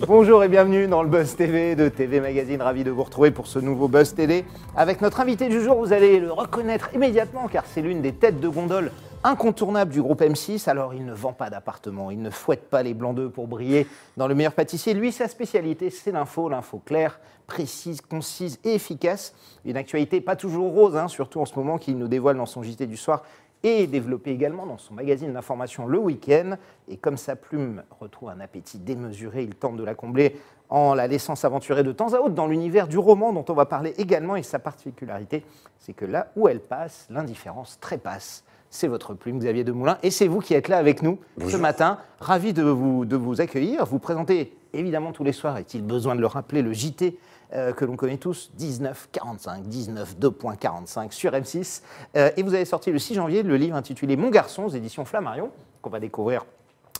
Bonjour et bienvenue dans le Buzz TV de TV Magazine. Ravi de vous retrouver pour ce nouveau Buzz TV. Avec notre invité du jour, vous allez le reconnaître immédiatement car c'est l'une des têtes de gondole incontournables du groupe M6. Alors il ne vend pas d'appartement, il ne fouette pas les blancs d'œufs pour briller dans le meilleur pâtissier. Lui, sa spécialité, c'est l'info claire, précise, concise et efficace. Une actualité pas toujours rose, surtout en ce moment, qu'il nous dévoile dans son JT du soir et développé également dans son magazine d'information Le Week-end. Et comme sa plume retrouve un appétit démesuré, il tente de la combler en la laissant s'aventurer de temps à autre dans l'univers du roman dont on va parler également. Et sa particularité, c'est que là où elle passe, l'indifférence trépasse. C'est votre plume, Xavier Demoulin, et c'est vous qui êtes là avec nous ce matin. Ravi de vous accueillir. Vous présentez évidemment tous les soirs, est-il besoin de le rappeler, le JT que l'on connaît tous, 1945, 19:2.45 sur M6. Et vous avez sorti le 6 janvier le livre intitulé Mon garçon, aux éditions Flammarion, qu'on va découvrir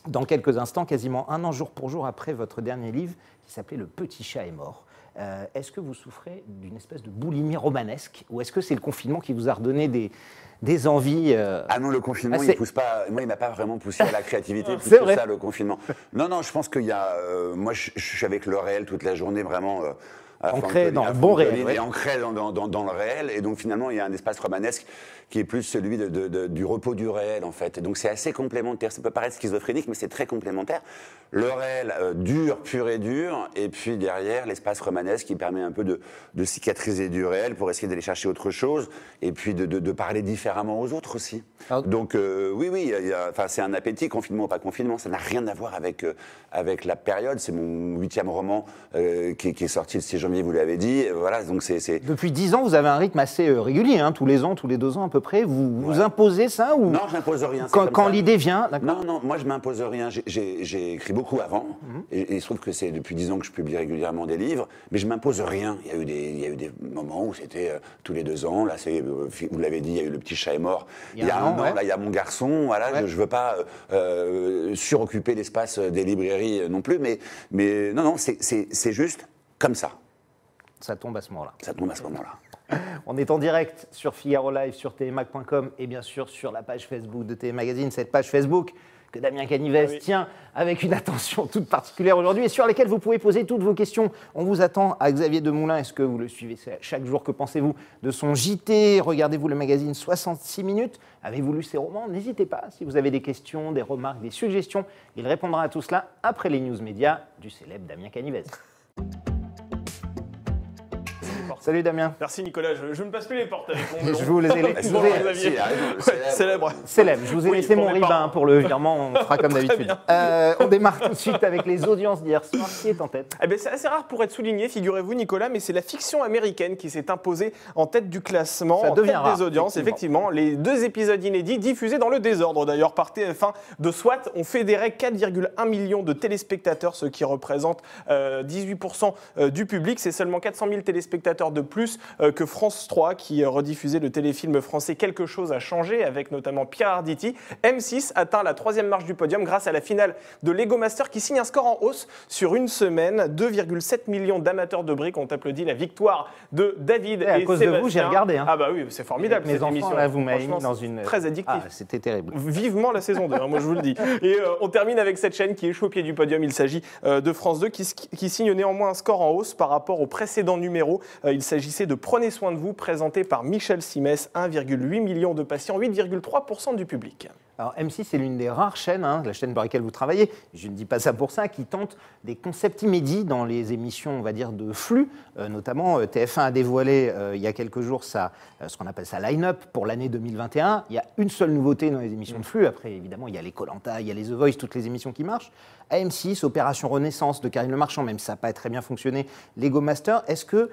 dans quelques instants, quasiment un an jour pour jour après votre dernier livre, qui s'appelait Le petit chat est mort. Est-ce que vous souffrez d'une espèce de boulimie romanesque, ou est-ce que c'est le confinement qui vous a redonné des envies Ah non, le confinement, il pousse pas. Moi, il m'a pas vraiment poussé à la créativité. C'est vrai. Ça, le confinement. Non, je pense qu'il y a. Moi, je suis avec le réel toute la journée, vraiment. Ancré dans le bon réel. Et ancré dans le réel. Et donc, finalement, il y a un espace romanesque qui est plus celui du repos du réel, en fait. Et donc, c'est assez complémentaire. Ça peut paraître schizophrénique, mais c'est très complémentaire. Le réel dur, pur et dur. Et puis, derrière, l'espace romanesque qui permet un peu de cicatriser du réel pour essayer d'aller chercher autre chose. Et puis, de parler différemment aux autres aussi. Donc, oui, c'est un appétit, confinement ou pas confinement. Ça n'a rien à voir avec la période. C'est mon 8e roman qui est sorti le 6 janvier, vous l'avez dit. Voilà, donc c'est... Depuis 10 ans, vous avez un rythme assez régulier, tous les ans, tous les 2 ans à peu près. Vous imposez ça ou... Non, je n'impose rien. Quand l'idée vient, d'accord. Non, moi je m'impose rien. J'ai écrit beaucoup avant, et il se trouve que c'est depuis 10 ans que je publie régulièrement des livres, mais je m'impose rien. Il y a eu des moments où c'était tous les 2 ans. Là, vous l'avez dit, il y a eu Le petit chat est mort. Il y a un an, là, il y a Mon garçon. Voilà, je veux pas suroccuper l'espace des librairies non plus, mais non, c'est juste comme ça. Ça tombe à ce moment-là. Ça tombe à ce moment-là. On est en direct sur Figaro Live, sur tvmag.com et bien sûr sur la page Facebook de TV Magazine, cette page Facebook que Damien Canivez tient avec une attention toute particulière aujourd'hui et sur laquelle vous pouvez poser toutes vos questions. On vous attend à Xavier Demoulin. Est-ce que vous le suivez chaque jour? Que pensez-vous de son JT? Regardez-vous le magazine 66 minutes? Avez-vous lu ses romans? N'hésitez pas. Si vous avez des questions, des remarques, des suggestions, il répondra à tout cela après les news médias du célèbre Damien Canivez. Salut Damien. Merci Nicolas, je ne passe plus les portes avec mon Je vous les ai célèbre. Je vous ai laissé mon ribin pour le virement, on fera comme d'habitude. On démarre tout de suite avec les audiences d'hier soir. Qui est en tête? C'est assez rare pour être souligné, figurez-vous Nicolas, mais c'est la fiction américaine qui s'est imposée en tête du classement, Ça devient en tête rare, des audiences. Effectivement, les 2 épisodes inédits diffusés dans le désordre d'ailleurs par TF1 de SWAT ont fédéré 4,1 millions de téléspectateurs, ce qui représente 18% du public. C'est seulement 400 000 téléspectateurs de plus que France 3 qui rediffusait le téléfilm français Quelque chose a changé avec notamment Pierre Arditi. M6 atteint la 3e marche du podium grâce à la finale de Lego Master qui signe un score en hausse sur une semaine. 2,7 millions d'amateurs de briques ont applaudi la victoire de David et à cause Sébastien. de vous, j'ai regardé. Ah bah oui, c'est formidable mes cette enfants, émission. Là, vous m'avez mis dans une... Très addictif. C'était terrible. Vivement la saison 2, moi je vous le dis. Et on termine avec cette chaîne qui échoue au pied du podium. Il s'agit de France 2 qui signe néanmoins un score en hausse par rapport au précédent numéro. Il s'agissait de Prenez soin de vous, présenté par Michel Simès, 1,8 million de patients, 8,3% du public. Alors M6, c'est l'une des rares chaînes, la chaîne pour laquelle vous travaillez, je ne dis pas ça pour ça, qui tente des concepts inédits dans les émissions, on va dire, de flux. Notamment, TF1 a dévoilé il y a quelques jours ce qu'on appelle sa line-up pour l'année 2021. Il y a une seule nouveauté dans les émissions de flux. Après, évidemment, il y a les Koh-Lanta, il y a les The Voice, toutes les émissions qui marchent. À M6, Opération Renaissance de Karine Le Marchand, même si ça n'a pas très bien fonctionné, Lego Master, est-ce que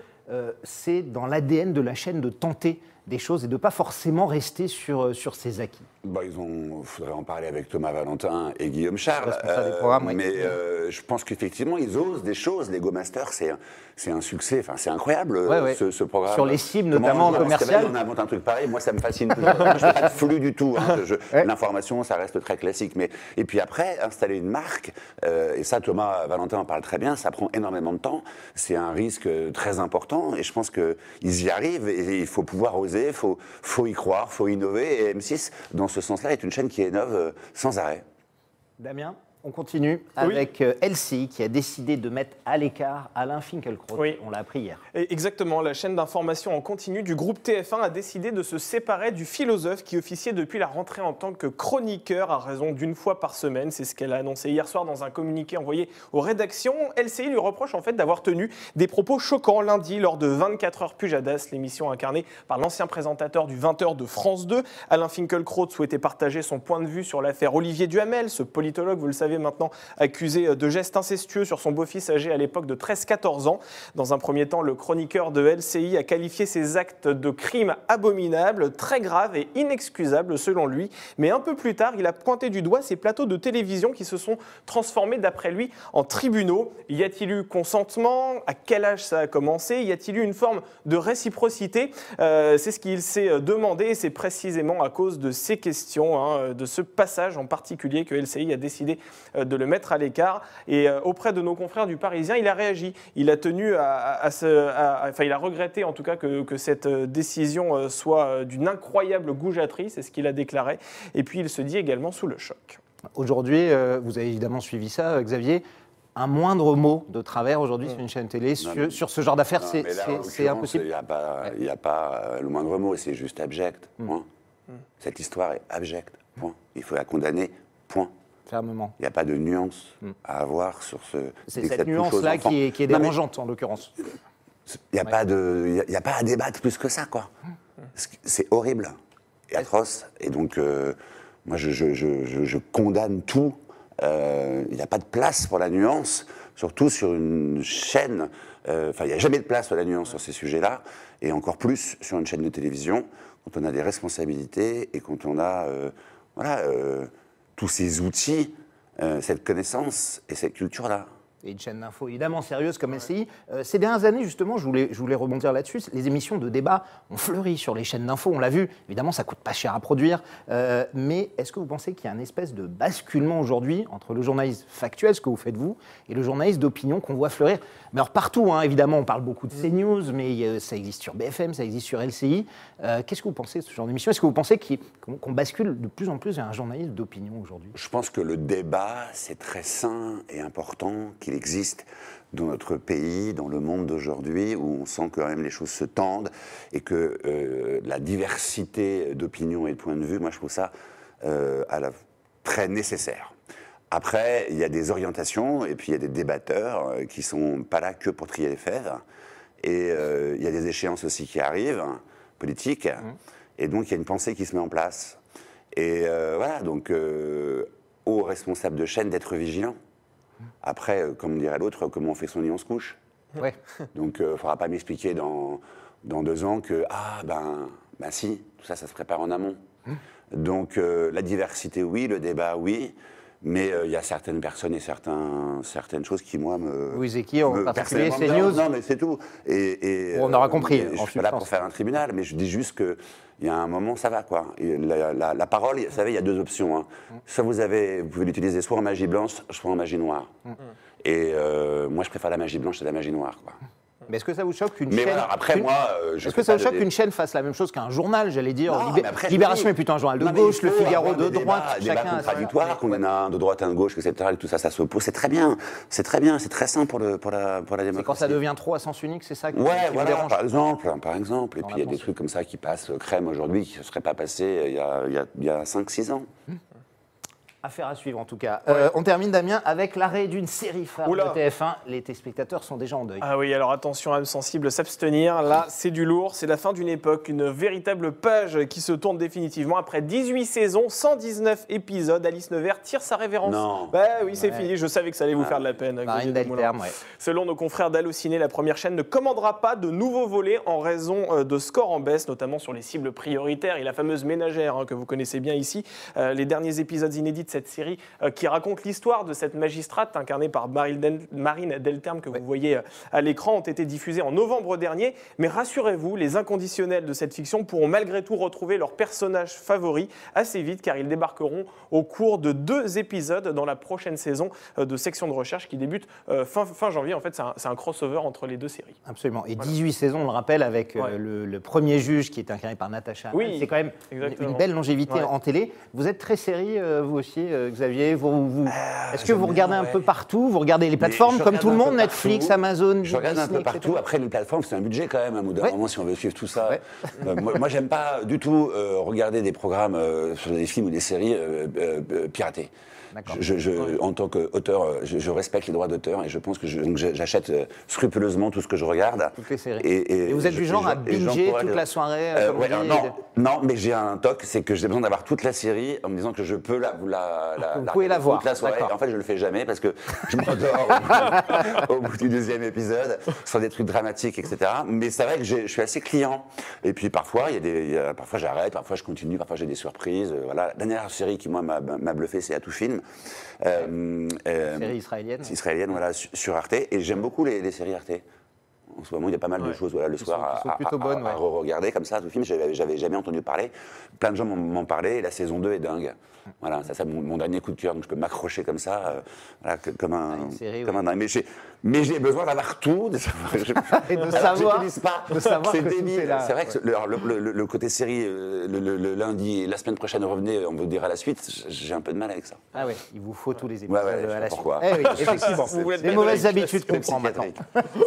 c'est dans l'ADN de la chaîne de tenter des choses et de ne pas forcément rester sur ses acquis? Il faudrait en parler avec Thomas Valentin et Guillaume Charles. Responsable des programmes, mais je pense qu'effectivement, ils osent des choses. Lego Master, c'est un succès, c'est incroyable ce programme. Sur les cibles, notamment commerciales. On invente un truc pareil, moi ça me fascine. Je ne fais pas de flux du tout. L'information, ça reste très classique. Et puis après, installer une marque, et ça Thomas Valentin en parle très bien, ça prend énormément de temps. C'est un risque très important et je pense qu'ils y arrivent et il faut pouvoir oser, il faut y croire, il faut innover. Et M6, dans ce sens-là, est une chaîne qui innove sans arrêt. Damien? On continue avec LCI qui a décidé de mettre à l'écart Alain Finkielkraut. Oui. On l'a appris hier. Exactement, la chaîne d'information en continu du groupe TF1 a décidé de se séparer du philosophe qui officiait depuis la rentrée en tant que chroniqueur à raison d'une fois par semaine. C'est ce qu'elle a annoncé hier soir dans un communiqué envoyé aux rédactions. LCI lui reproche en fait d'avoir tenu des propos choquants lundi lors de 24 heures Pujadas, l'émission incarnée par l'ancien présentateur du 20h de France 2. Alain Finkielkraut souhaitait partager son point de vue sur l'affaire Olivier Duhamel, ce politologue, vous le savez maintenant, accusé de gestes incestueux sur son beau-fils âgé à l'époque de 13-14 ans. Dans un premier temps, le chroniqueur de LCI a qualifié ces actes de crimes abominables, très graves et inexcusables selon lui. Mais un peu plus tard, il a pointé du doigt ces plateaux de télévision qui se sont transformés, d'après lui, en tribunaux. Y a-t-il eu consentement? À quel âge ça a commencé? Y a-t-il eu une forme de réciprocité? C'est ce qu'il s'est demandé et c'est précisément à cause de ces questions, de ce passage en particulier que LCI a décidé de le mettre à l'écart. Et auprès de nos confrères du Parisien, il a réagi. Il a tenu il a regretté en tout cas que cette décision soit d'une incroyable goujaterie, c'est ce qu'il a déclaré. Et puis il se dit également sous le choc. Aujourd'hui, vous avez évidemment suivi ça, Xavier. Un moindre mot de travers aujourd'hui sur une chaîne télé, sur ce genre d'affaires, c'est impossible. Il n'y a pas le moindre mot, c'est juste abject. Point. Cette histoire est abjecte. Point. Il faut la condamner. Point. Fermement. Il n'y a pas de nuance à avoir sur ce. C'est cette nuance-là qui est dérangeante, en l'occurrence. Il n'y a pas à débattre plus que ça, quoi. C'est horrible et atroce. Et donc, moi, je condamne tout. Il n'y a pas de place pour la nuance, surtout sur une chaîne. Il n'y a jamais de place pour la nuance sur ces sujets-là, et encore plus sur une chaîne de télévision, quand on a des responsabilités et quand on a tous ces outils, cette connaissance et cette culture-là. Et une chaîne d'info évidemment sérieuse comme LCI. Ces dernières années, justement, je voulais rebondir là-dessus, les émissions de débat ont fleuri sur les chaînes d'info, on l'a vu. Évidemment, ça coûte pas cher à produire. Mais est-ce que vous pensez qu'il y a un espèce de basculement aujourd'hui entre le journalisme factuel, ce que vous faites vous, et le journalisme d'opinion qu'on voit fleurir? Mais alors partout, évidemment, on parle beaucoup de CNews, mais ça existe sur BFM, ça existe sur LCI. Qu'est-ce que vous pensez de ce genre d'émission? Est-ce que vous pensez qu'on bascule de plus en plus vers un journalisme d'opinion aujourd'hui? Je pense que le débat, c'est très sain et important qu'il existe dans notre pays, dans le monde d'aujourd'hui, où on sent que quand même les choses se tendent et que la diversité d'opinions et de points de vue, moi je trouve ça très nécessaire. Après, il y a des orientations et puis il y a des débatteurs qui ne sont pas là que pour trier les fèves. Et il y a des échéances aussi qui arrivent, politiques, et donc il y a une pensée qui se met en place. Et voilà, donc aux responsables de chaîne d'être vigilants. Après, comme dirait l'autre, comment on fait son lit, on se couche. Ouais. Donc, il ne faudra pas m'expliquer dans 2 ans que, si, tout ça, ça se prépare en amont. Donc, la diversité, oui, le débat, oui, mais il y a certaines personnes et certaines choses qui, moi, me... Oui, c'est qui, en particulier CNews? Non, mais c'est tout. On aura compris. Je ne suis pas là pour faire un tribunal, mais je dis juste que il y a un moment, ça va, quoi. Et la parole, vous savez, il y a 2 options. Soit vous pouvez l'utiliser soit en magie blanche, soit en magie noire. Et moi, je préfère la magie blanche à la magie noire, quoi. Mais est-ce que ça vous choque qu'une chaîne... Mais voilà, après, est-ce que ça vous choque qu'une chaîne fasse la même chose qu'un journal, j'allais dire? Non, après, Libération est plutôt un journal de gauche, Le Figaro de droite, chacun a contradictoire, qu'on en a un de droite, un de gauche, etc. Et tout ça, ça s'oppose. C'est très bien, c'est très sain pour la démocratie. C'est quand ça devient trop à sens unique, c'est ça qui vous dérange? par exemple. Et puis il y a des trucs comme ça qui passent crème aujourd'hui, qui ne seraient pas passés il y a 5-6 ans. Affaire à suivre en tout cas. On termine, Damien, avec l'arrêt d'une série phare de TF1. Les téléspectateurs sont déjà en deuil. Ah oui, alors attention, âme sensible, s'abstenir. Là, c'est du lourd, c'est la fin d'une époque, une véritable page qui se tourne définitivement. Après 18 saisons, 119 épisodes, Alice Nevers tire sa révérence. Non. Bah oui, c'est fini, je savais que ça allait vous faire de la peine. Marine Delterme, ouais. Selon nos confrères d'Allociné, la première chaîne ne commandera pas de nouveaux volets en raison de scores en baisse, notamment sur les cibles prioritaires et la fameuse ménagère que vous connaissez bien ici. Les derniers épisodes inédits de cette série qui raconte l'histoire de cette magistrate incarnée par Marine Delterme que vous voyez à l'écran ont été diffusés en novembre dernier. Mais rassurez-vous, les inconditionnels de cette fiction pourront malgré tout retrouver leurs personnages favoris assez vite car ils débarqueront au cours de 2 épisodes dans la prochaine saison de Section de recherche qui débute fin janvier. En fait, c'est un crossover entre les 2 séries. Absolument. Et 18 saisons, on le rappelle, avec le premier juge qui est incarné par Natacha. Oui, c'est quand même une belle longévité en télé. Vous êtes très série, vous aussi, séries, Xavier? Est-ce que vous j'aime regardez bien, un ouais. peu partout? Vous regardez les plateformes je comme regarde tout le un monde, peu Netflix, partout. Amazon, Je regarde un peu Disney, etc. partout. Après, les plateformes, c'est un budget quand même, à bout d'un Ouais. moment, si on veut suivre tout ça. Ouais. Moi, j'aime pas du tout regarder des programmes sur des films ou des séries piratés. D'accord. En tant qu'auteur, je respecte les droits d'auteur et je pense que donc j'achète scrupuleusement tout ce que je regarde. Toutes les séries. Et vous êtes du genre à binger toute la soirée comme ouais, on dit, alors non, mais j'ai un toc, c'est que j'ai besoin d'avoir toute la série en me disant que je peux Vous pouvez la voir, toute la soirée. d'accord. En fait, je le fais jamais parce que je m'endors au bout du deuxième épisode sur des trucs dramatiques, etc. Mais c'est vrai que je suis assez client. Et puis parfois, parfois j'arrête, parfois je continue, parfois j'ai des surprises. Voilà. La dernière série qui moi m'a bluffé, c'est À tout film. série israélienne. C'est israélienne, voilà, sur Arte. Et j'aime beaucoup les séries Arte. En ce moment, il y a pas mal de choses le soir sont plutôt bonnes, à regarder comme ça. Tout film, j'avais jamais entendu parler. Plein de gens m'en parlaient et la saison 2 est dingue. Voilà, ça c'est mon dernier coup de cœur, donc je peux m'accrocher comme ça, voilà, comme un dingue. Mais j'ai besoin d'avoir tout, de savoir. Et de savoir. C'est que tout débile. est là. C'est vrai que le côté série, le lundi et la semaine prochaine, revenez, on vous dira la suite, j'ai un peu de mal avec ça. Ah ouais, il vous faut tous les épisodes Ouais, je sais à pas la suite. pourquoi. Eh oui, effectivement. Vous voulez Des être mauvaises psychiatrique, habitudes qu'on prend maintenant.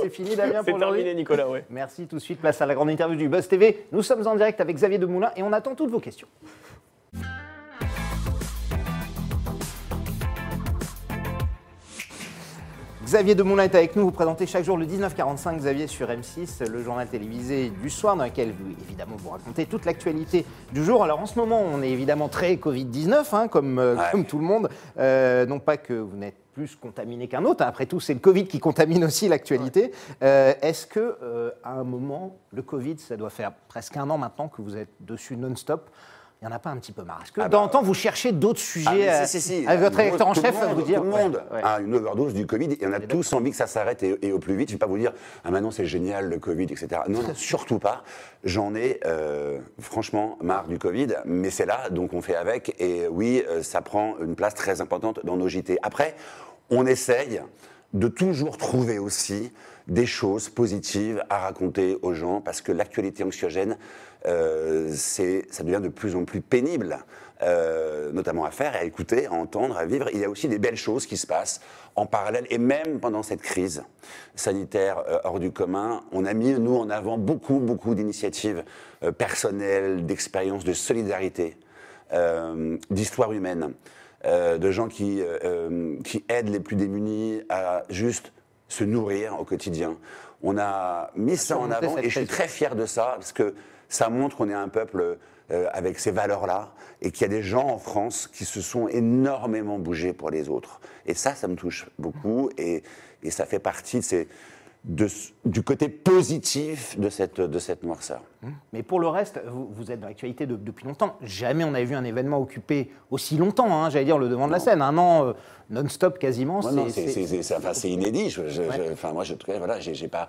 C'est fini, Damien, C'est pour terminé, aujourd'hui. Nicolas, ouais. Merci, tout de suite, place à la grande interview du Buzz TV. Nous sommes en direct avec Xavier Demoulin et on attend toutes vos questions. Xavier Demoulin est avec nous, vous présentez chaque jour le 1945 Xavier sur M6, le journal télévisé du soir dans lequel vous, évidemment, vous racontez toute l'actualité du jour. Alors en ce moment, on est évidemment très Covid-19, comme tout le monde. Non pas que vous n'êtes plus contaminé qu'un autre, après tout c'est le Covid qui contamine aussi l'actualité. Est-ce que à un moment, le Covid, ça doit faire presque un an maintenant que vous êtes dessus non-stop, il n'y en a pas un petit peu marre? Est-ce que de temps en temps, vous cherchez d'autres sujets avec votre rédacteur en chef à vous dire? Tout le monde a une overdose du Covid et on a tous envie que ça s'arrête et au plus vite. Je ne vais pas vous dire, maintenant c'est génial le Covid, etc. Non, surtout pas. J'en ai franchement marre du Covid, mais c'est là, donc on fait avec. Et oui, ça prend une place très importante dans nos JT. Après, on essaye de toujours trouver aussi des choses positives à raconter aux gens parce que l'actualité anxiogène, ça devient de plus en plus pénible, notamment à faire, à écouter, à entendre, à vivre. Il y a aussi des belles choses qui se passent en parallèle et même pendant cette crise sanitaire hors du commun. On a mis, nous, en avant beaucoup d'initiatives personnelles, d'expériences, de solidarité, d'histoire humaine, de gens qui aident les plus démunis à juste se nourrir au quotidien. On a mis ça en avant et je suis très fier de ça parce que ça montre qu'on est un peuple avec ces valeurs-là et qu'il y a des gens en France qui se sont énormément bougés pour les autres. Et ça me touche beaucoup et ça fait partie du côté positif de cette noirceur. Mais pour le reste, vous êtes dans l'actualité depuis longtemps. Jamais on avait vu un événement occupé aussi longtemps, j'allais dire le devant de la scène. Un an non-stop quasiment. Ouais, c'est inédit. Moi, j'ai pas...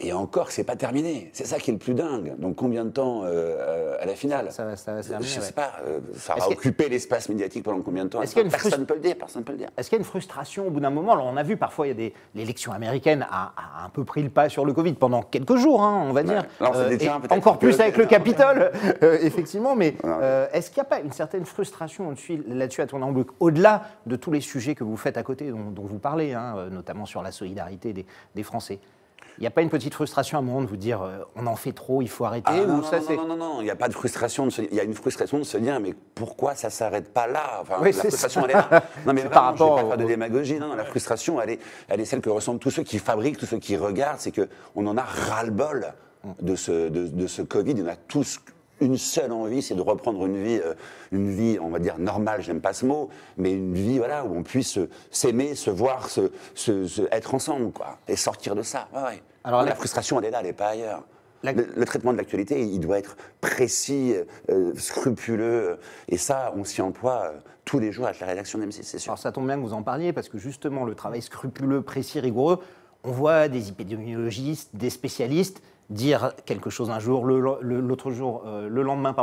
Et encore, c'est pas terminé. C'est ça qui est le plus dingue. Donc, combien de temps à la finale? Ça va terminer, je sais pas. Ça va occuper l'espace médiatique pendant combien de temps? Personne ne peut le dire. Est-ce qu'il y a une frustration au bout d'un moment? Alors, on a vu parfois, l'élection américaine a un peu pris le pas sur le Covid pendant quelques jours, on va dire. Encore plus avec le Capitole, effectivement. Mais est-ce qu'il n'y a pas une certaine frustration là-dessus à tourner en boucle, au-delà de tous les sujets que vous faites à côté, dont vous parlez, notamment sur la solidarité des Français? Il n'y a pas une petite frustration à un moment de vous dire on en fait trop, il faut arrêter Non, il n'y a pas de frustration. Il y a une frustration de se dire mais pourquoi ça ne s'arrête pas là? Enfin, oui, la frustration, elle est là. Non, mais vraiment, je ne vais pas faire de démagogie. Non, la frustration, elle est celle que ressentent tous ceux qui fabriquent, tous ceux qui regardent. C'est qu'on en a ras-le-bol de ce Covid. On a tous une seule envie, c'est de reprendre une vie, on va dire normale, j'aime pas ce mot, mais une vie où on puisse s'aimer, se voir, être ensemble, quoi, et sortir de ça. Ouais. Alors, la frustration, elle est là, elle n'est pas ailleurs. Le traitement de l'actualité, il doit être précis, scrupuleux, et ça, on s'y emploie tous les jours avec la rédaction d'M6, c'est sûr. Alors ça tombe bien que vous en parliez, parce que justement, le travail scrupuleux, précis, rigoureux, on voit des épidémiologistes, des spécialistes dire quelque chose un jour, le lendemain,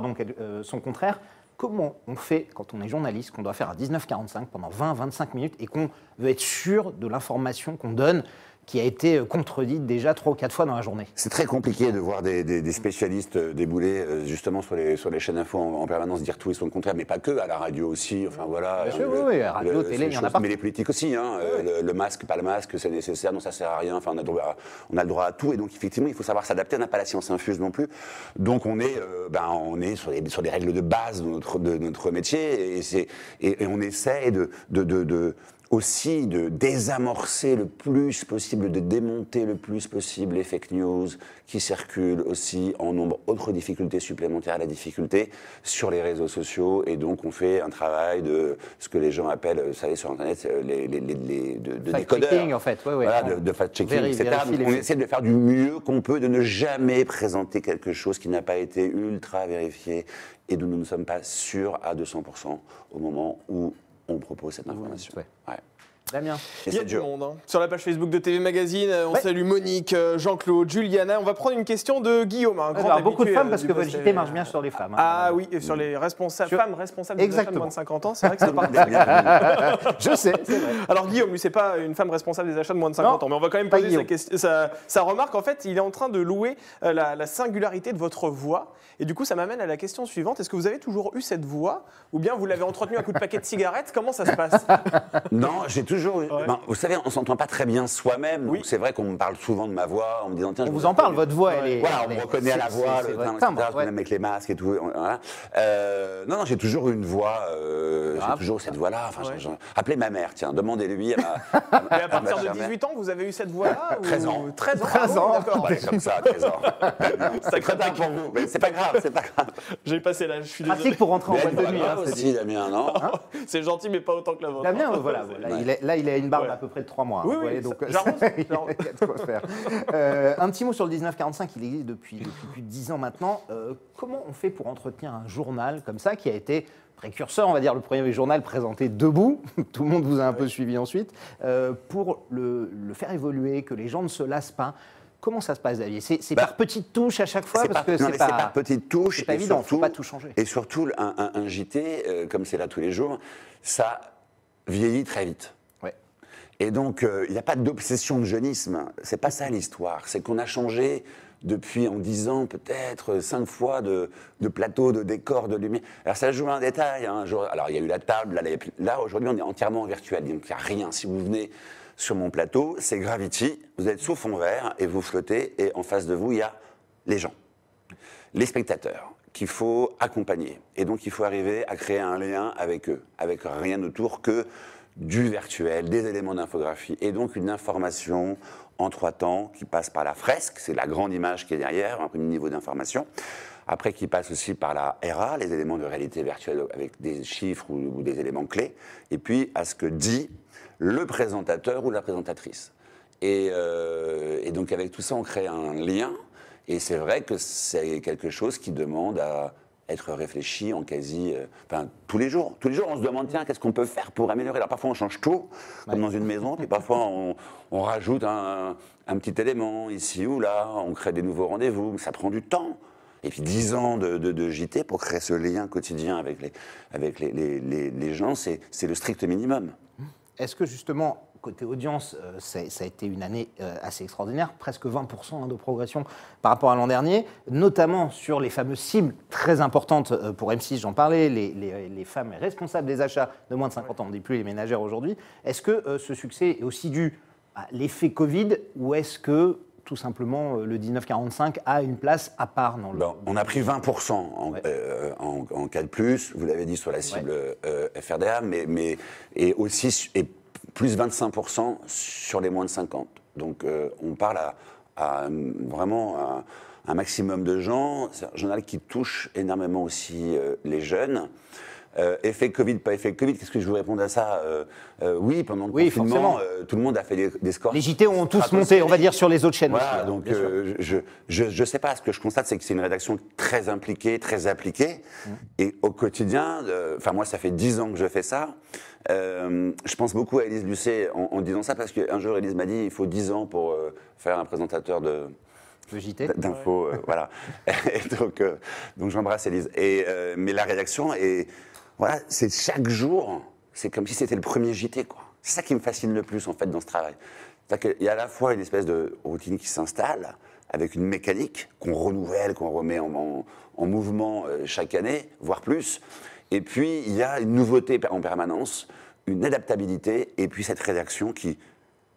son contraire. Comment on fait quand on est journaliste, qu'on doit faire à 19h45 pendant 20-25 minutes et qu'on veut être sûr de l'information qu'on donne, qui a été contredite déjà 3 ou 4 fois dans la journée. C'est très compliqué de voir des spécialistes débouler justement sur les chaînes info en permanence dire tout et son contraire, mais pas que, à la radio aussi. Enfin voilà. Bien sûr, oui, radio, télé, il y en a pas. Mais les politiques aussi. Hein, le masque, pas le masque, c'est nécessaire, non, ça sert à rien. Enfin, on a le droit à tout, et donc effectivement, il faut savoir s'adapter. On n'a pas la science infuse non plus. Donc on est sur des règles de base de notre métier, et on essaie aussi de désamorcer le plus possible, de démonter le plus possible les fake news qui circulent aussi en nombre. Autre difficulté supplémentaire à la difficulté sur les réseaux sociaux, et donc on fait un travail de ce que les gens appellent, vous savez, sur Internet, de décodeur, en fait, voilà, de fact-checking, etc. Donc on essaie de faire du mieux qu'on peut, de ne jamais présenter quelque chose qui n'a pas été ultra vérifié et dont nous ne sommes pas sûrs à 200% au moment où on propose cette information. Ouais. Damien. Il y a du monde hein. Sur la page Facebook de TV Magazine. On salue Monique, Jean-Claude, Juliana. On va prendre une question de Guillaume. Alors, beaucoup de femmes, parce que votre JT marche bien sur les femmes. Ah oui, et sur les femmes responsables des achats de moins de 50 ans. C'est vrai que ça parle. Je sais, c'est vrai. Alors Guillaume, lui, c'est pas une femme responsable des achats de moins de 50 ans, mais on va quand même poser sa remarque. En fait, il est en train de louer la singularité de votre voix. Et du coup, ça m'amène à la question suivante. Est-ce que vous avez toujours eu cette voix, ou bien vous l'avez entretenue à coup de paquet de cigarettes? Comment ça se passe? Non, j'ai toujours... vous savez, on s'entend pas très bien soi-même. Oui. Donc c'est vrai qu'on me parle souvent de ma voix, en me disant tiens, on vous en parle, votre voix, elle est... Voilà, on me reconnaît à la voix, le timbre, ouais. même avec les masques et tout. Voilà. Non, j'ai toujours eu une voix, j'ai toujours cette voix-là. Enfin, appelez ma mère, tiens, demandez-lui à ma... Mais à partir de 18 ans, vous avez eu cette voix-là 13 ans. 13 ans, 13 ans. D'accord. Ouais, comme ça, 13 ans. C'est très tard pour vous, mais c'est pas grave, c'est pas grave. J'ai passé l'âge, je suis désolé. Pratique pour rentrer en boîte de nuit. Aussi, Damien, non? C'est gentil, mais pas autant que la vôtre. Damien, voilà. Il a une barbe à peu près de 3 mois. Oui, vous voyez, oui, donc j'arrose. il y a de quoi faire. Un petit mot sur le 1945, il existe depuis plus de 10 ans maintenant. Comment on fait pour entretenir un journal comme ça, qui a été précurseur, on va dire, le premier journal présenté debout, tout le monde vous a un peu suivi ensuite, pour le faire évoluer, que les gens ne se lassent pas? Comment ça se passe, David? C'est par petites touches à chaque fois, c'est par petites touches. C'est pas évident, il ne faut pas tout changer. Et surtout, un JT, comme c'est là tous les jours, ça vieillit très vite. Ouais. Et donc, il n'y a pas d'obsession de jeunisme. C'est pas ça l'histoire. C'est qu'on a changé depuis, en 10 ans, peut-être 5 fois de plateau, de décor, de lumière. Alors, ça joue un détail. Hein. Alors, il y a eu la table. Là aujourd'hui, on est entièrement en virtuel. Donc, il n'y a rien. Si vous venez sur mon plateau, c'est Gravity. Vous êtes sous fond vert et vous flottez. Et en face de vous, il y a les gens, les spectateurs, qu'il faut accompagner. Et donc, il faut arriver à créer un lien avec eux, avec rien autour que du virtuel, des éléments d'infographie, et donc une information en 3 temps qui passe par la fresque, c'est la grande image qui est derrière, un premier niveau d'information, après qui passe aussi par la RA, les éléments de réalité virtuelle avec des chiffres ou des éléments clés, et puis à ce que dit le présentateur ou la présentatrice. Et donc avec tout ça, on crée un lien, et c'est vrai que c'est quelque chose qui demande à être réfléchi en tous les jours. Tous les jours, on se demande, tiens, qu'est-ce qu'on peut faire pour améliorer? Alors parfois, on change tout, comme dans une maison, puis parfois, on rajoute un petit élément ici ou là, on crée des nouveaux rendez-vous, ça prend du temps. Et puis 10 ans de JT pour créer ce lien quotidien avec les gens, c'est le strict minimum. Est-ce que justement, côté audience, ça a été une année assez extraordinaire, presque 20% de progression par rapport à l'an dernier, notamment sur les fameuses cibles très importantes pour M6, j'en parlais, les femmes responsables des achats de moins de 50 ans, on ne dit plus les ménagères aujourd'hui. Est-ce que ce succès est aussi dû à l'effet Covid, ou est-ce que tout simplement le 1945 a une place à part dans le... On a pris 20% en cas de plus, vous l'avez dit sur la cible FRDA, mais aussi... plus 25% sur les moins de 50. Donc on parle à vraiment un maximum de gens. C'est un journal qui touche énormément aussi les jeunes. Effet Covid, pas effet Covid, qu'est-ce que je vous réponds à ça? Oui, pendant le confinement, tout le monde a fait des scores. Les JT ont tous monté, on va dire, sur les autres chaînes voilà, aussi. Donc je sais pas, ce que je constate, c'est que c'est une rédaction très impliquée, très appliquée. Et au quotidien, moi ça fait 10 ans que je fais ça. Je pense beaucoup à Élise Lucet en disant ça, parce qu'un jour Élise m'a dit il faut 10 ans pour faire un présentateur d'info, voilà. Et donc j'embrasse Élise. Mais la rédaction voilà, c'est chaque jour, c'est comme si c'était le premier JT, quoi. C'est ça qui me fascine le plus en fait dans ce travail. C'est-à-dire qu'il y a à la fois une espèce de routine qui s'installe, avec une mécanique qu'on renouvelle, qu'on remet en mouvement chaque année, voire plus. Et puis, il y a une nouveauté en permanence, une adaptabilité, et puis cette rédaction qui...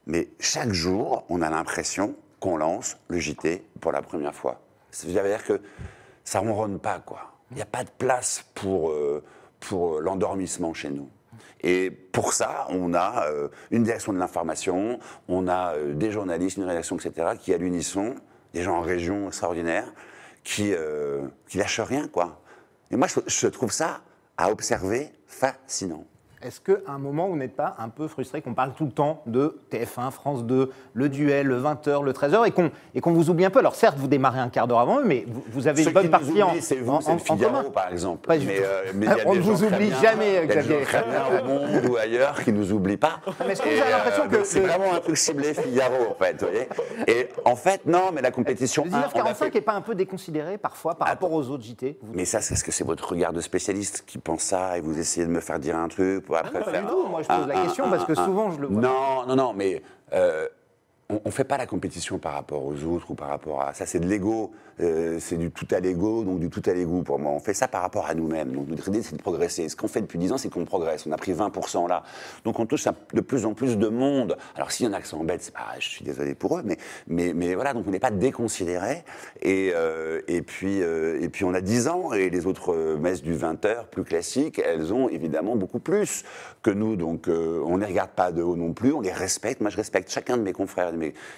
Mais chaque jour, on a l'impression qu'on lance le JT pour la première fois. Ça veut dire que ça ne ronronne pas, quoi. Il n'y a pas de place pour l'endormissement chez nous. Et pour ça, on a une direction de l'information, on a des journalistes, une rédaction, etc., qui à l'unisson, des gens en région extraordinaires, qui lâchent rien, quoi. Et moi, je trouve ça, à observer, fascinant. Est-ce qu'à un moment, vous n'êtes pas un peu frustré qu'on parle tout le temps de TF1, France 2, le duel, le 20h, le 13h, et qu'on vous oublie un peu? Alors certes, vous démarrez un quart d'heure avant eux, mais vous avez une bonne partie c'est vous, c'est le Figaro, par exemple. Pas du tout. On ne vous oublie jamais, Xavier. Il y a des gens très bien au monde ou ailleurs qui ne nous oublient pas. Mais est-ce que vous avez l'impression que... C'est vraiment un truc ciblé Figaro, en fait. Vous voyez, et en fait, non, mais la compétition... Le 1945 n'est pas un peu déconsidéré, parfois, par rapport aux autres JT? Mais ça, c'est ce que c'est votre regard de spécialiste qui pense ça, et vous essayez de me faire dire un truc pour après faire... Moi, je pose la question parce que souvent, je le vois. Non, mais on ne fait pas la compétition par rapport aux autres ou par rapport à... Ça, c'est de l'ego. C'est du tout à l'ego, donc du tout à l'égout pour moi. On fait ça par rapport à nous-mêmes. Donc notre idée, c'est de progresser. Ce qu'on fait depuis 10 ans, c'est qu'on progresse. On a pris 20% là. Donc on touche de plus en plus de monde. Alors s'il y en a qui s'embêtent, je suis désolé pour eux, mais voilà, donc on n'est pas déconsidéré. Et puis on a 10 ans, et les autres messes du 20h, plus classiques, elles ont évidemment beaucoup plus que nous. Donc on ne les regarde pas de haut non plus, on les respecte. Moi, je respecte chacun de mes confrères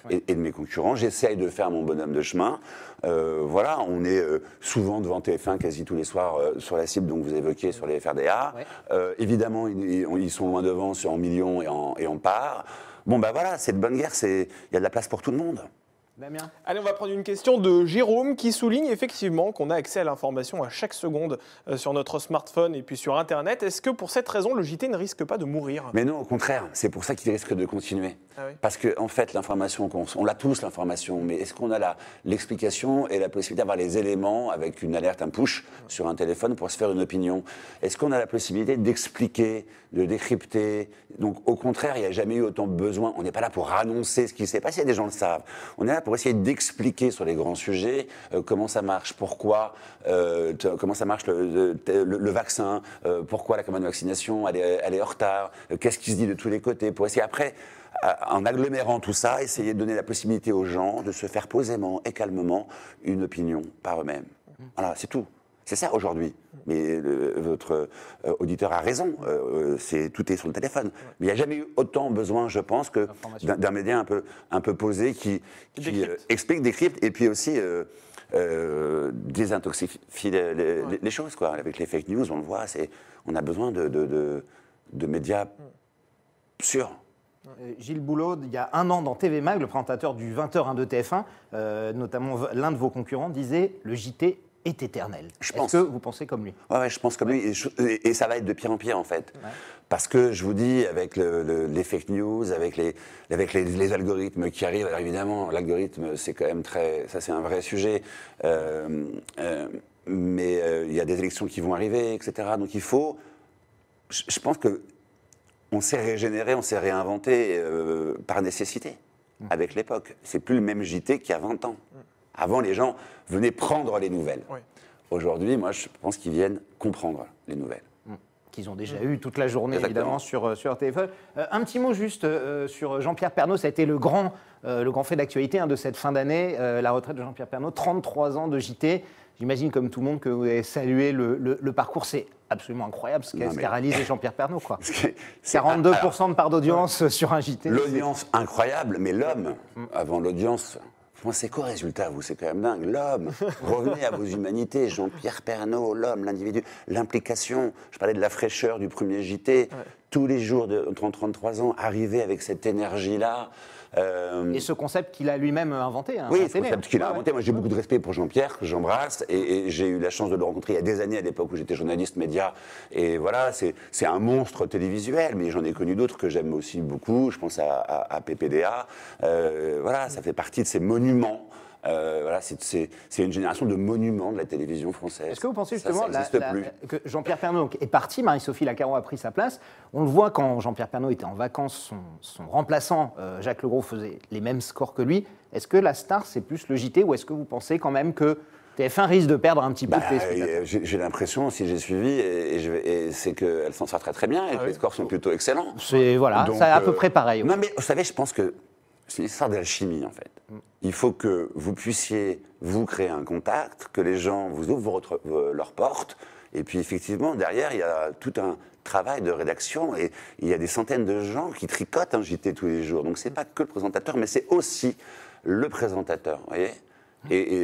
et de mes concurrents. J'essaye de faire mon bonhomme de chemin. Voilà, on est souvent devant TF1 quasi tous les soirs sur la cible, donc vous évoquiez sur les FRDA. Ouais. Évidemment, ils sont loin devant en millions et en parts. Bon, ben voilà, c'est de bonne guerre, il y a de la place pour tout le monde. Damien. Allez, on va prendre une question de Jérôme qui souligne effectivement qu'on a accès à l'information à chaque seconde sur notre smartphone et puis sur Internet. Est-ce que pour cette raison, le JT ne risque pas de mourir? Mais non, au contraire, c'est pour ça qu'il risque de continuer. Ah oui. Parce qu'en fait, l'information, on l'a tous l'information, mais est-ce qu'on a l'explication et la possibilité d'avoir les éléments avec une alerte, un push sur un téléphone pour se faire une opinion? Est-ce qu'on a la possibilité d'expliquer, de décrypter? Donc au contraire, il n'y a jamais eu autant besoin. On n'est pas là pour annoncer ce qui s'est passé, des gens le savent. On est là pour essayer d'expliquer sur les grands sujets comment ça marche, pourquoi, comment ça marche le vaccin, pourquoi la campagne de vaccination elle est en retard, qu'est-ce qui se dit de tous les côtés, pour essayer après, en agglomérant tout ça, essayer de donner la possibilité aux gens de se faire posément et calmement une opinion par eux-mêmes. Voilà, c'est tout. C'est ça aujourd'hui. Mais votre auditeur a raison, tout est sur le téléphone. Mais il n'y a jamais eu autant besoin, je pense, que d'un média un peu posé qui explique, décrypte, et puis aussi désintoxifie les choses, quoi. Avec les fake news, on le voit, on a besoin de médias sûrs. Gilles Boulot, il y a un an dans TV Mag, le présentateur du 20h1 de TF1, notamment l'un de vos concurrents, disait « le JT est éternel ». Est-ce que vous pensez comme lui? Ouais, je pense comme lui, et ça va être de pire en pire en fait. Ouais. Parce que je vous dis, avec les fake news, avec les algorithmes qui arrivent, alors évidemment, l'algorithme c'est quand même ça c'est un vrai sujet, mais il y a des élections qui vont arriver, etc. Donc il faut, je pense que on s'est régénéré, on s'est réinventé par nécessité, avec l'époque. C'est plus le même JT qu'il y a 20 ans. Avant, les gens venaient prendre les nouvelles. Oui. Aujourd'hui, moi, je pense qu'ils viennent comprendre les nouvelles. Qu'ils ont déjà eu toute la journée, évidemment, sur leur téléphone. Un petit mot juste sur Jean-Pierre Pernaut. Ça a été le grand fait d'actualité de cette fin d'année, la retraite de Jean-Pierre Pernaut. 33 ans de JT. J'imagine, comme tout le monde, que vous avez salué le parcours. C'est absolument incroyable ce qu'a réalisé Jean-Pierre Pernaut, quoi. 42% de part d'audience sur un JT. L'audience incroyable, mais l'homme, avant l'audience... C'est quoi le résultat, vous? C'est quand même dingue. L'homme, revenez à vos humanités. Jean-Pierre Pernaut, l'homme, l'individu, l'implication. Je parlais de la fraîcheur du premier JT. Ouais. Tous les jours de 33 ans, arriver avec cette énergie-là. Et ce concept qu'il a lui-même inventé. Oui, ce concept qu'il a inventé. Moi, j'ai beaucoup de respect pour Jean-Pierre, que j'embrasse. Et j'ai eu la chance de le rencontrer il y a des années, à l'époque où j'étais journaliste média. Et voilà, c'est un monstre télévisuel, mais j'en ai connu d'autres que j'aime aussi beaucoup. Je pense à PPDA. Voilà, ça fait partie de ces monuments Voilà, c'est une génération de monuments de la télévision française. Est-ce que vous pensez Ça justement n'existe plus. que Jean-Pierre Pernaut est parti, Marie-Sophie Lacaro a pris sa place. On le voit quand Jean-Pierre Pernaut était en vacances, son remplaçant, Jacques Legros, faisait les mêmes scores que lui. Est-ce que la star, c'est plus le JT ou est-ce que vous pensez quand même que TF1 risque de perdre un petit peu de téléspectateurs? J'ai l'impression, si j'ai suivi, et c'est qu'elle s'en sort très bien et que les scores sont plutôt excellents. Voilà, Donc, c'est à peu près pareil. Non, mais vous savez, je pense que c'est une histoire d'alchimie, en fait. Il faut que vous puissiez, vous, créer un contact, que les gens vous ouvrent leurs portes, et puis effectivement, derrière, il y a tout un travail de rédaction, et il y a des centaines de gens qui tricotent un JT tous les jours. Donc c'est pas que le présentateur, mais c'est aussi le présentateur, vous voyez.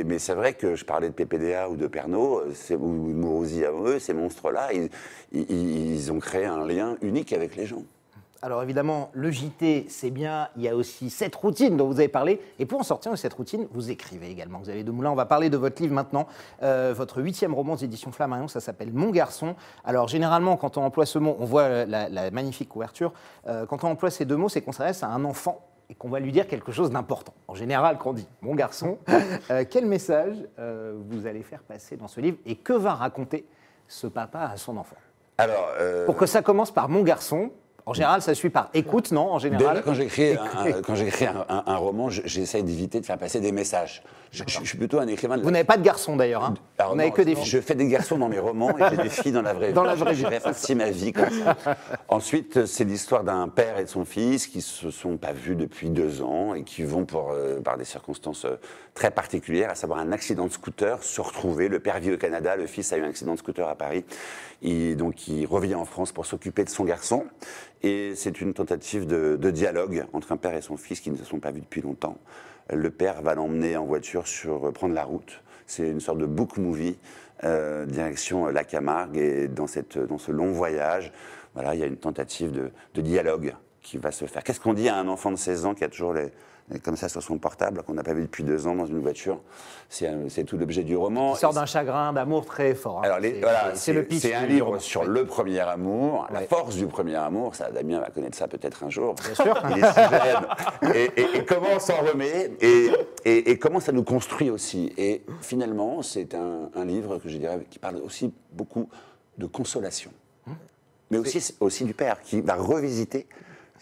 Mais c'est vrai que je parlais de PPDA ou de Pernaut, ou Mourouzi à eux, ces monstres-là, ils ont créé un lien unique avec les gens. Alors évidemment, le JT, c'est bien, il y a aussi cette routine dont vous avez parlé, et pour en sortir de cette routine, vous écrivez également. Xavier Demoulin, on va parler de votre livre maintenant, votre 8e roman des éditions Flammarion, ça s'appelle Mon garçon. Alors généralement, quand on emploie ce mot, on voit la magnifique couverture, quand on emploie ces deux mots, c'est qu'on s'adresse à un enfant et qu'on va lui dire quelque chose d'important. En général, quand on dit « mon garçon », quel message vous allez faire passer dans ce livre et que va raconter ce papa à son enfant? Alors, pour que ça commence par « mon garçon », en général, ça suit par écoute, non? En général. Déjà, quand j'écris un roman, j'essaye d'éviter de faire passer des messages. Je suis plutôt un écrivain de... Vous n'avez pas de garçon d'ailleurs, hein? Vous n'avez que des filles. Je fais des garçons dans mes romans et j'ai des filles dans la vraie vie. Dans la vraie vie. Je répartis ma vie comme ça. Ensuite, c'est l'histoire d'un père et de son fils qui se sont pas vus depuis 2 ans et qui vont, par des circonstances très particulières, à savoir un accident de scooter, se retrouver. Le père vit au Canada, le fils a eu un accident de scooter à Paris. Donc, il revient en France pour s'occuper de son garçon. Et c'est une tentative de dialogue entre un père et son fils qui ne se sont pas vus depuis longtemps. Le père va l'emmener en voiture prendre la route. C'est une sorte de book movie, direction la Camargue. Et dans ce long voyage, voilà, il y a une tentative de dialogue qui va se faire. Qu'est-ce qu'on dit à un enfant de 16 ans qui a toujours comme ça sur son portable, qu'on n'a pas vu depuis 2 ans dans une voiture? C'est tout l'objet du roman. Il sort d'un chagrin d'amour très fort. Hein. Alors, c'est le pitch. C'est un livre sur le premier amour, la force du premier amour. Ça, Damien va connaître ça peut-être un jour. Bien sûr. Il est si jeune. Et comment on s'en remet et comment ça nous construit aussi. Et finalement, c'est un livre que je dirais qui parle aussi beaucoup de consolation, mais aussi du père qui va revisiter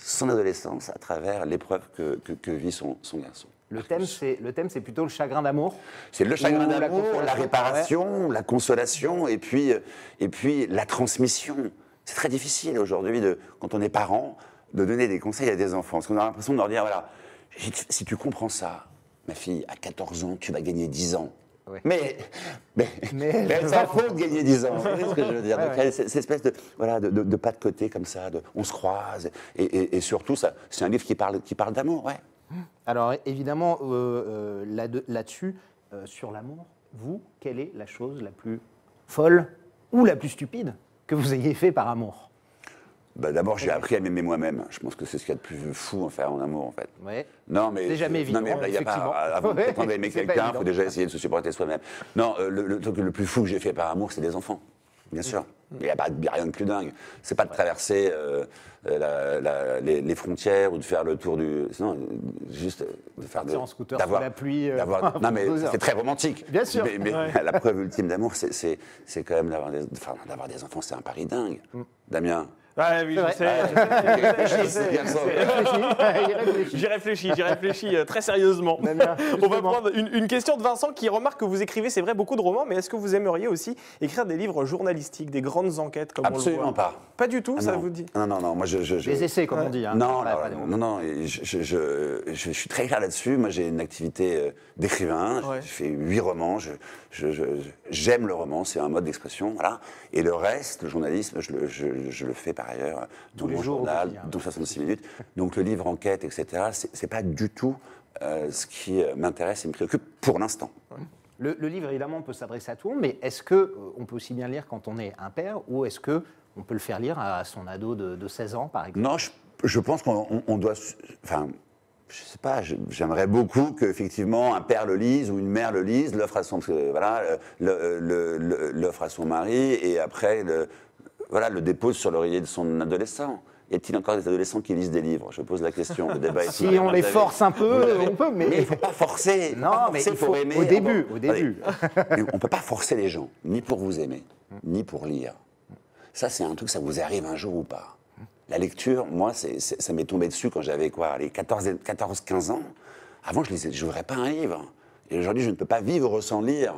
son adolescence à travers l'épreuve que vit son garçon. Le thème, c'est plutôt le chagrin d'amour. C'est le chagrin d'amour, la réparation, la consolation, et puis la transmission. C'est très difficile aujourd'hui, quand on est parent, de donner des conseils à des enfants. Parce qu'on a l'impression de leur dire, voilà, si tu comprends ça, ma fille, à 14 ans, tu vas gagner 10 ans. Ouais. Mais ça faut gagner 10 ans, vous voyez ce que je veux dire. Donc, il y a cette espèce de pas de côté comme ça, on se croise, et surtout, c'est un livre qui parle d'amour, ouais. Alors évidemment, là-dessus, sur l'amour, quelle est la chose la plus folle ou la plus stupide que vous ayez fait par amour? D'abord, j'ai appris à m'aimer moi-même. Je pense que c'est ce qu'il y a de plus fou en faire en amour, en fait. Ouais. Non, mais c'est jamais évident. Non, mais il n'y a pas. Avant de prétendre aimer quelqu'un, il faut déjà essayer de se supporter soi-même. Non, le truc le plus fou que j'ai fait par amour, c'est des enfants. Bien sûr. Il n'y a rien de plus dingue. C'est pas de traverser les frontières ou de faire le tour du. Non, juste de faire en scooter sous la pluie. Non, mais c'est très romantique. Bien sûr. Mais la preuve ultime d'amour, c'est quand même d'avoir des enfants, c'est un pari dingue. Damien. Ouais, oui, je sais. J'y réfléchis très sérieusement. On va prendre une question de Vincent qui remarque que vous écrivez, c'est vrai, beaucoup de romans, mais est-ce que vous aimeriez aussi écrire des livres journalistiques, des grandes enquêtes comme Absolument on le voit? pas. Pas du tout, ça vous dit? Non, moi Des essais, comme on dit. Hein. Non, je suis très clair là-dessus. Moi, j'ai une activité d'écrivain. Ouais. J'ai fait 8 romans. J'aime le roman, c'est un mode d'expression, voilà. Et le reste, le journalisme, je le fais par ailleurs dans mon journal, dans 66 minutes. Donc le livre enquête, etc., c'est pas du tout ce qui m'intéresse et me préoccupe pour l'instant. Le livre, évidemment, peut s'adresser à tout le monde, mais est-ce qu'on peut aussi bien lire quand on est un père, ou est-ce qu'on peut le faire lire à son ado de 16 ans, par exemple? Non, je pense qu'on doit... Enfin, je sais pas, j'aimerais beaucoup qu'effectivement un père le lise ou une mère le lise, l'offre à son, l'offre à son mari, et après le dépose sur l'oreiller de son adolescent. Y a-t-il encore des adolescents qui lisent des livres? Je pose la question. Le débat est Si ouvert, on vous les savez. force un peu, on peut, Mais il ne faut pas forcer. Non, mais il faut aimer. au début. Attendez, on ne peut pas forcer les gens, ni pour vous aimer, ni pour lire. Ça, c'est un truc, ça vous arrive un jour ou pas. La lecture, moi, ça m'est tombé dessus quand j'avais les 14-15 ans. Avant, je n'ouvrais pas un livre. Et aujourd'hui, je ne peux pas vivre sans lire.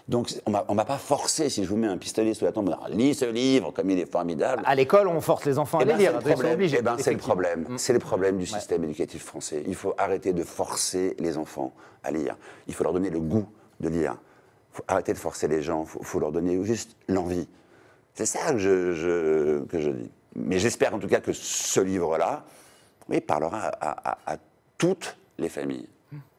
Donc, on ne m'a pas forcé, si je vous mets un pistolet sous la tempe, lis ce livre, comme il est formidable. À l'école, on force les enfants à les lire. C'est le effectivement. problème. C'est le problème du système éducatif français. Il faut arrêter de forcer les enfants à lire. Il faut leur donner le goût de lire. Il faut arrêter de forcer les gens. Il faut leur donner juste l'envie. C'est ça que je dis. Mais j'espère en tout cas que ce livre-là, oui, parlera à toutes les familles.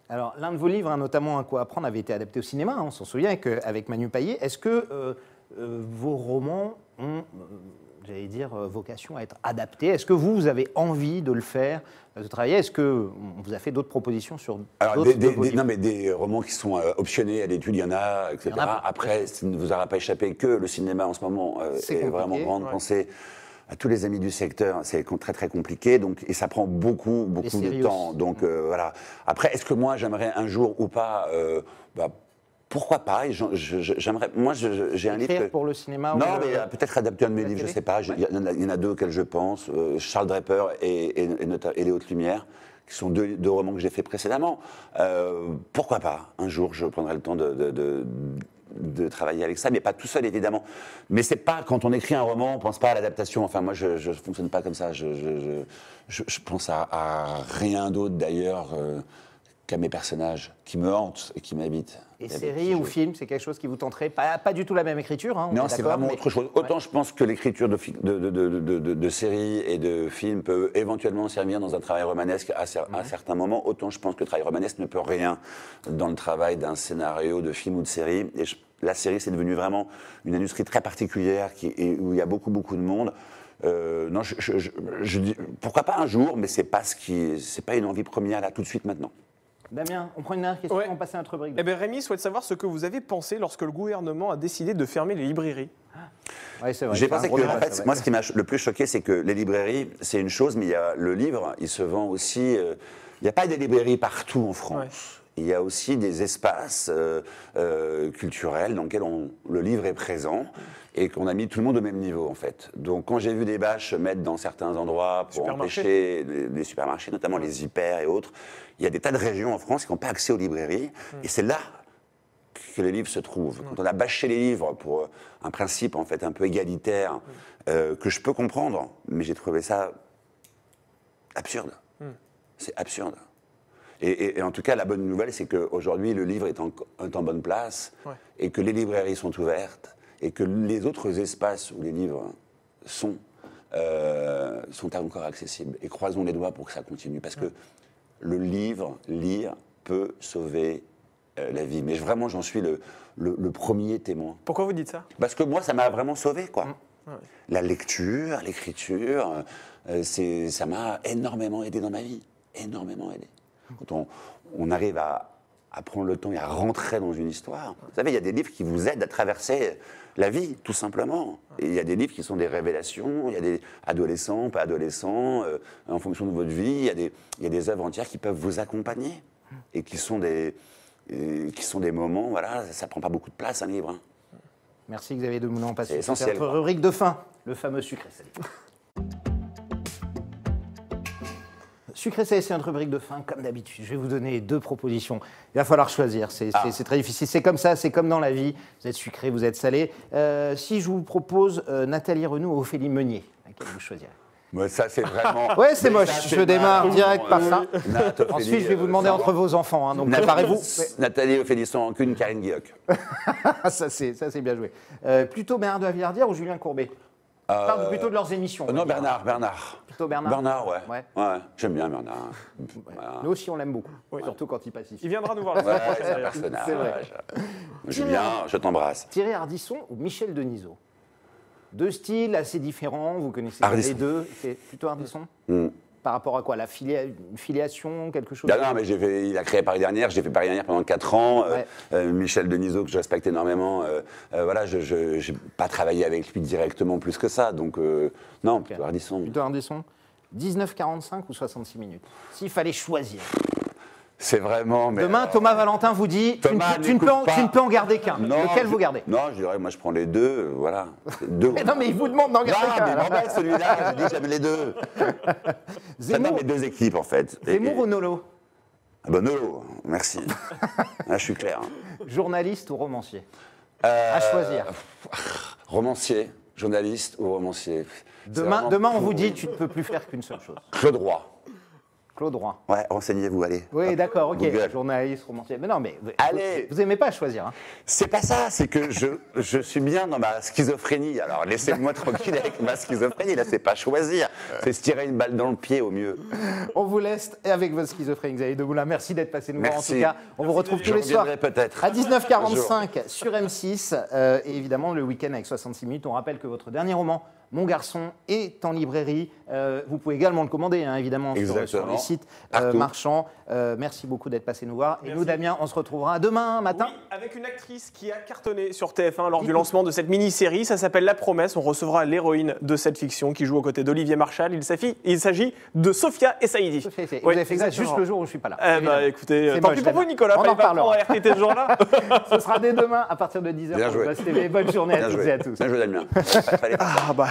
Alors, l'un de vos livres, notamment Un quoi apprendre, avait été adapté au cinéma. On s'en souvient avec Manu Payet. Est-ce que vos romans ont, j'allais dire, vocation à être adaptés? Est-ce que vous avez envie de le faire, de travailler? Est-ce qu'on vous a fait d'autres propositions sur d'autres de vos livres? Non, mais des romans qui sont optionnés à l'étude, il y en a, etc. Après, ça ne vous aura pas échappé que le cinéma en ce moment est vraiment grande pensée. À tous les amis du secteur, c'est très très compliqué, donc, et ça prend beaucoup de temps. Aussi. Donc voilà. Après, est-ce que moi j'aimerais un jour ou pas pourquoi pas? J'aimerais. Moi, j'ai un livre. Pour le cinéma? Non, mais peut-être adapter un de mes livres, je ne sais pas. Il y en a deux auxquels je pense, Charles Draper et Les Hautes Lumières, qui sont deux romans que j'ai faits précédemment. Pourquoi pas? Un jour, je prendrai le temps de travailler avec ça, mais pas tout seul évidemment. Mais c'est pas quand on écrit un roman, on pense pas à l'adaptation. Enfin, moi, je fonctionne pas comme ça. Je pense à rien d'autre d'ailleurs qu'à mes personnages qui me hantent et qui m'habitent. Et séries ou films, c'est quelque chose qui vous tenterait? Pas du tout la même écriture. Hein, non, c'est vraiment autre chose. Autant je pense que l'écriture de séries et de films peut éventuellement servir dans un travail romanesque à certains moments, autant je pense que le travail romanesque ne peut rien dans le travail d'un scénario de film ou de série. Et la série, c'est devenu vraiment une industrie très particulière où il y a beaucoup de monde. Non, je dis pourquoi pas un jour, mais c'est pas une envie première là tout de suite maintenant. Damien, on prend une dernière question, on passe à notre rubrique. Eh bien, Rémi souhaite savoir ce que vous avez pensé lorsque le gouvernement a décidé de fermer les librairies. Oui, c'est vrai. J'ai pensé que, en fait, moi, ce qui m'a le plus choqué, c'est que les librairies, c'est une chose, mais il y a le livre, il se vend aussi. Il n'y a pas des librairies partout en France. Ouais. Il y a aussi des espaces culturels dans lesquels le livre est présent et qu'on a mis tout le monde au même niveau, en fait. Donc, quand j'ai vu des bâches se mettre dans certains endroits pour empêcher les supermarchés, notamment les hyper et autres, il y a des tas de régions en France qui n'ont pas accès aux librairies. Et c'est là que les livres se trouvent. Quand on a bâché les livres pour un principe, en fait, un peu égalitaire, que je peux comprendre, mais j'ai trouvé ça absurde. C'est absurde. Et en tout cas, la bonne nouvelle, c'est qu'aujourd'hui, le livre est en bonne place et que les librairies sont ouvertes et que les autres espaces où les livres sont encore accessibles. Et croisons les doigts pour que ça continue. Parce que le lire, peut sauver la vie. Mais vraiment, j'en suis le premier témoin. Pourquoi vous dites ça? Parce que moi, ça m'a vraiment sauvé, quoi. La lecture, l'écriture, ça m'a énormément aidé dans ma vie. Énormément aidé. Quand on arrive à prendre le temps et à rentrer dans une histoire. Vous savez, il y a des livres qui vous aident à traverser la vie, tout simplement. Et il y a des livres qui sont des révélations, il y a des adolescents, pas adolescents, en fonction de votre vie, il y a des œuvres entières qui peuvent vous accompagner et qui sont des moments, voilà, ça prend pas beaucoup de place, un livre. Hein. Merci Xavier Demoulin. C'est essentiel. Notre rubrique de fin, le fameux sucré salé. Sucré salé, c'est notre rubrique de fin, comme d'habitude. Je vais vous donner 2 propositions. Il va falloir choisir, c'est très difficile. C'est comme ça, c'est comme dans la vie. Vous êtes sucré, vous êtes salé. Si je vous propose Nathalie Renaud ou Ophélie Meunier, laquelle vous choisirez? Ouais, ça, c'est vraiment... Ouais, c'est moche. Je démarre direct par ça. Ensuite, je vais vous demander entre vos enfants, hein, donc préparez-vous. Nathalie, Ophélie sans rancune, Karine Guilloc. Ça, c'est bien joué. Plutôt Bernard de la Villardière ou Julien Courbet? Je parle plutôt de leurs émissions. Non, Bernard. Plutôt Bernard. Bernard, ouais. J'aime bien Bernard. Voilà. Nous aussi, on l'aime beaucoup, surtout quand il passe ici. Il viendra nous voir. C'est un personnage. C'est vrai. Julien, je t'embrasse. Thierry Ardisson ou Michel Denisot? 2 styles assez différents, vous connaissez les deux. C'est plutôt Ardisson? Par rapport à quoi? Une filiation, quelque chose? Non, mais il a créé Paris Dernière, j'ai fait Paris Dernière pendant 4 ans. Ouais. Michel Denisot, que je respecte énormément, voilà, je n'ai pas travaillé avec lui directement plus que ça. Donc, non, plutôt Ardisson. Plutôt Ardisson. 19,45 ou 66 minutes? S'il fallait choisir. C'est vraiment. Mais Demain, Thomas Valentin vous dit Thomas, tu ne peux en garder qu'un. Lequel vous gardez? Non, je dirais, moi je prends les deux, voilà. Deux. Non, mais il vous demande d'en garder Non, qu'un. mais alors. m'embête celui-là, je dis j'aime les deux. J'adore les deux équipes en fait. Zemmour ou Nolo? Ah ben Nolo, merci. Là, je suis clair. Journaliste ou romancier? À choisir. Romancier, journaliste ou romancier. Demain, on vous dit tu ne peux plus faire qu'une seule chose. Claude Roy. Claude Roy. Ouais, renseignez-vous, allez. Oui, d'accord, ok. Google. Journaliste, romancier. Mais non, mais Allez. vous n'aimez pas choisir. Hein. C'est pas ça, c'est que je suis bien dans ma schizophrénie. Alors laissez-moi tranquille avec ma schizophrénie. Là, c'est pas choisir, c'est se tirer une balle dans le pied au mieux. On vous laisse avec votre schizophrénie, Xavier Demoulin. Merci d'être passé nous voir en Merci. tout cas. On vous retrouve tous les soirs peut-être. à 19h45 sur M6. Et évidemment, le week-end avec 66 minutes. On rappelle que votre dernier roman, Mon garçon, est en librairie. Vous pouvez également le commander, hein, évidemment, sur les sites marchands. Merci beaucoup d'être passé nous voir. Et nous, Damien, on se retrouvera demain matin. Oui, avec une actrice qui a cartonné sur TF1 lors du lancement de cette mini-série. Ça s'appelle La Promesse. On recevra l'héroïne de cette fiction qui joue aux côtés d'Olivier Marchal. Il s'agit de Sophia Essaïdi. Vous avez fait ça juste le jour où je ne suis pas là. Écoutez, tant pis pour vous, Nicolas. On en parlera. RTT ce jour-là. Ce sera dès demain à partir de 10h sur Buzz TV. Bonne journée à toutes et à tous. Bien joué, Damien. Ah bah.